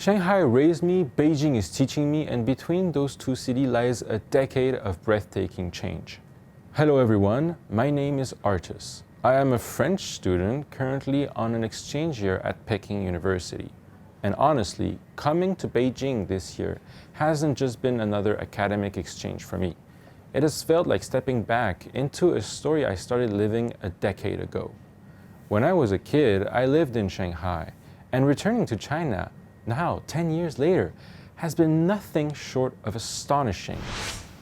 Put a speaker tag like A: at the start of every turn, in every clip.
A: Shanghai raised me, Beijing is teaching me, and between those two cities lies a decade of breathtaking change. Hello everyone, my name is Artus. I am a French student currently on an exchange year at Peking University. And honestly, coming to Beijing this year hasn't just been another academic exchange for me. It has felt like stepping back into a story I started living a decade ago. When I was a kid, I lived in Shanghai, and returning to China, now 10 years later, has been nothing short of astonishing.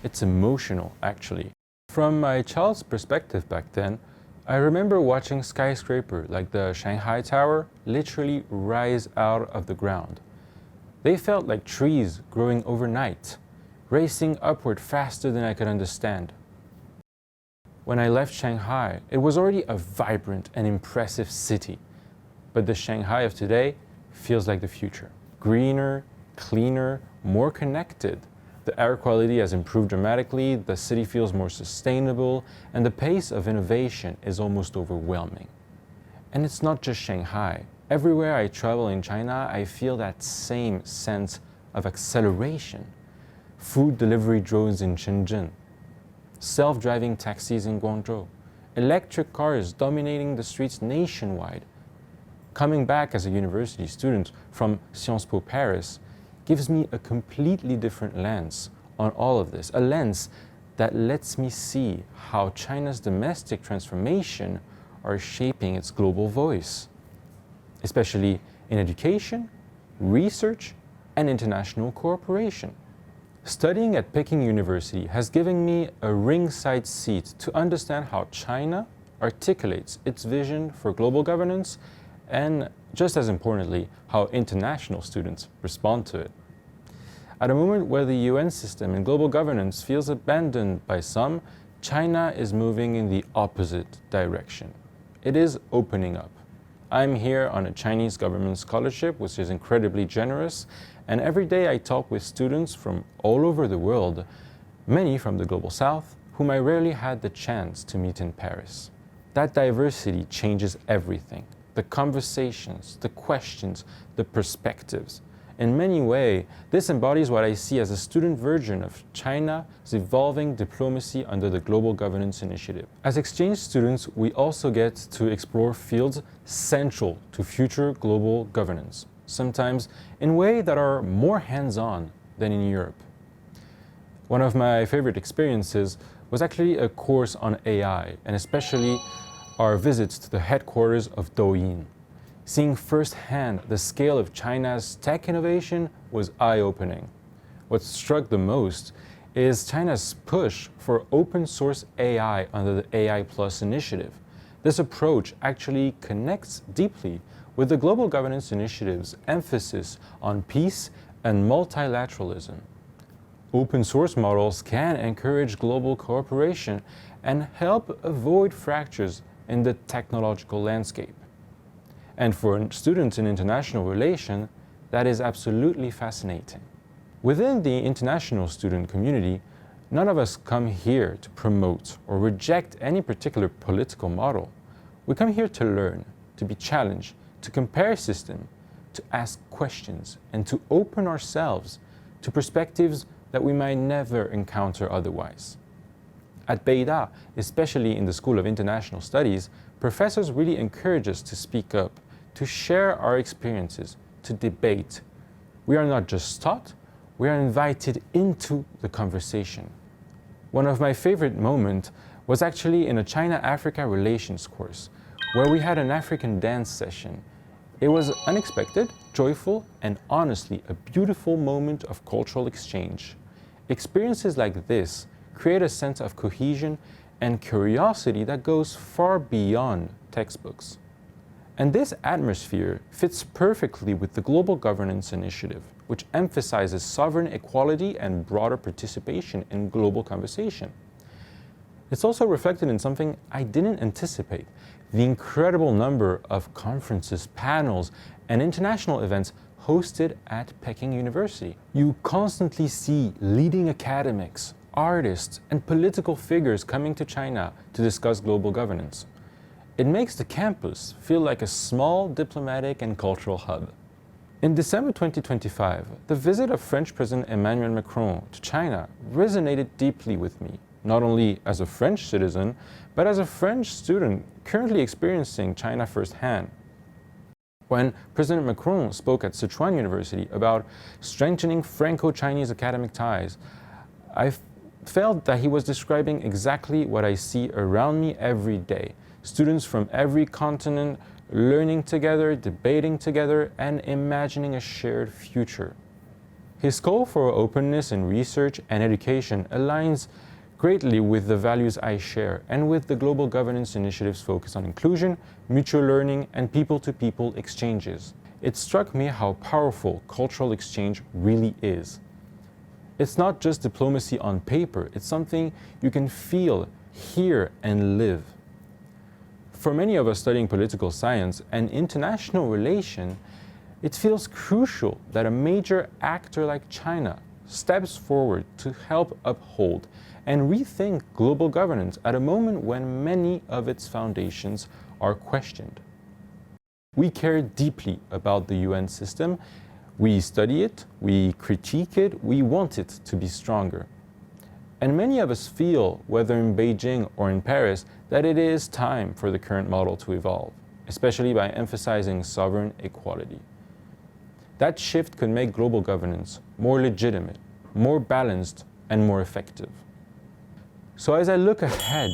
A: It's emotional, actually. From my child's perspective back then, I remember watching skyscrapers like the Shanghai Tower literally rise out of the ground. They felt like trees growing overnight, racing upward faster than I could understand. When I left Shanghai, it was already a vibrant and impressive city. But the Shanghai of today feels like the future. Greener, cleaner, more connected. The air quality has improved dramatically, the city feels more sustainable, and the pace of innovation is almost overwhelming. And it's not just Shanghai. Everywhere I travel in China, I feel that same sense of acceleration. Food delivery drones in Shenzhen, self-driving taxis in Guangzhou, electric cars dominating the streets nationwide. Coming back as a university student from Sciences Po Paris gives me a completely different lens on all of this, a lens that lets me see how China's domestic transformation are shaping its global voice, especially in education, research, and international cooperation. Studying at Peking University has given me a ringside seat to understand how China articulates its vision for global governance and, just as importantly, how international students respond to it. At a moment where the UN system and global governance feels abandoned by some, China is moving in the opposite direction. It is opening up. I'm here on a Chinese government scholarship, which is incredibly generous, and every day I talk with students from all over the world, many from the global south, whom I rarely had the chance to meet in Paris. That diversity changes everything. The conversations, the questions, the perspectives. In many ways, this embodies what I see as a student version of China's evolving diplomacy under the Global Governance Initiative. As exchange students, we also get to explore fields central to future global governance, sometimes in ways that are more hands-on than in Europe. One of my favorite experiences was actually a course on AI, and especially our visits to the headquarters of Douyin. Seeing firsthand the scale of China's tech innovation was eye-opening. What struck the most is China's push for open source AI under the AI Plus initiative. This approach actually connects deeply with the Global Governance Initiative's emphasis on peace and multilateralism. Open source models can encourage global cooperation and help avoid fractures in the technological landscape. And for students in international relations, that is absolutely fascinating. Within the international student community, none of us come here to promote or reject any particular political model. We come here to learn, to be challenged, to compare systems, to ask questions, and to open ourselves to perspectives that we might never encounter otherwise. At Beida, especially in the School of International Studies, professors really encourage us to speak up, to share our experiences, to debate. We are not just taught, we are invited into the conversation. One of my favorite moments was actually in a China-Africa relations course, where we had an African dance session. It was unexpected, joyful, and honestly a beautiful moment of cultural exchange. Experiences like this create a sense of cohesion and curiosity that goes far beyond textbooks. And this atmosphere fits perfectly with the Global Governance Initiative, which emphasizes sovereign equality and broader participation in global conversation. It's also reflected in something I didn't anticipate: the incredible number of conferences, panels, and international events hosted at Peking University. You constantly see leading academics, artists, and political figures coming to China to discuss global governance. It makes the campus feel like a small diplomatic and cultural hub. In December 2025, the visit of French President Emmanuel Macron to China resonated deeply with me, not only as a French citizen, but as a French student currently experiencing China firsthand. When President Macron spoke at Sichuan University about strengthening Franco-Chinese academic ties, I felt that he was describing exactly what I see around me every day. Students from every continent learning together, debating together, and imagining a shared future. His call for openness in research and education aligns greatly with the values I share and with the global governance initiatives focused on inclusion, mutual learning, and people-to-people exchanges. It struck me how powerful cultural exchange really is. It's not just diplomacy on paper, it's something you can feel, hear, and live. For many of us studying political science and international relations, it feels crucial that a major actor like China steps forward to help uphold and rethink global governance at a moment when many of its foundations are questioned. We care deeply about the UN system. We study it, we critique it, we want it to be stronger. And many of us feel, whether in Beijing or in Paris, that it is time for the current model to evolve, especially by emphasizing sovereign equality. That shift could make global governance more legitimate, more balanced, and more effective. So as I look ahead,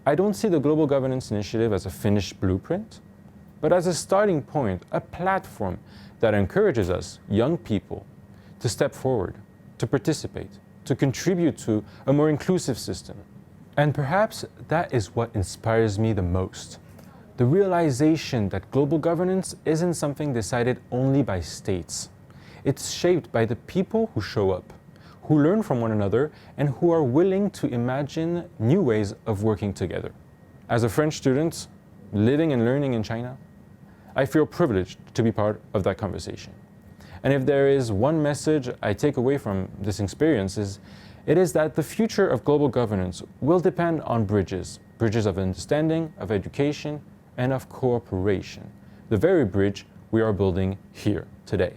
A: I don't see the Global Governance Initiative as a finished blueprint, but as a starting point, a platform that encourages us, young people, to step forward, to participate, to contribute to a more inclusive system. And perhaps that is what inspires me the most. The realization that global governance isn't something decided only by states. It's shaped by the people who show up, who learn from one another, and who are willing to imagine new ways of working together. As a French student living and learning in China, I feel privileged to be part of that conversation. And if there is one message I take away from this experience, it is that the future of global governance will depend on bridges of understanding, of education, and of cooperation, the very bridge we are building here today.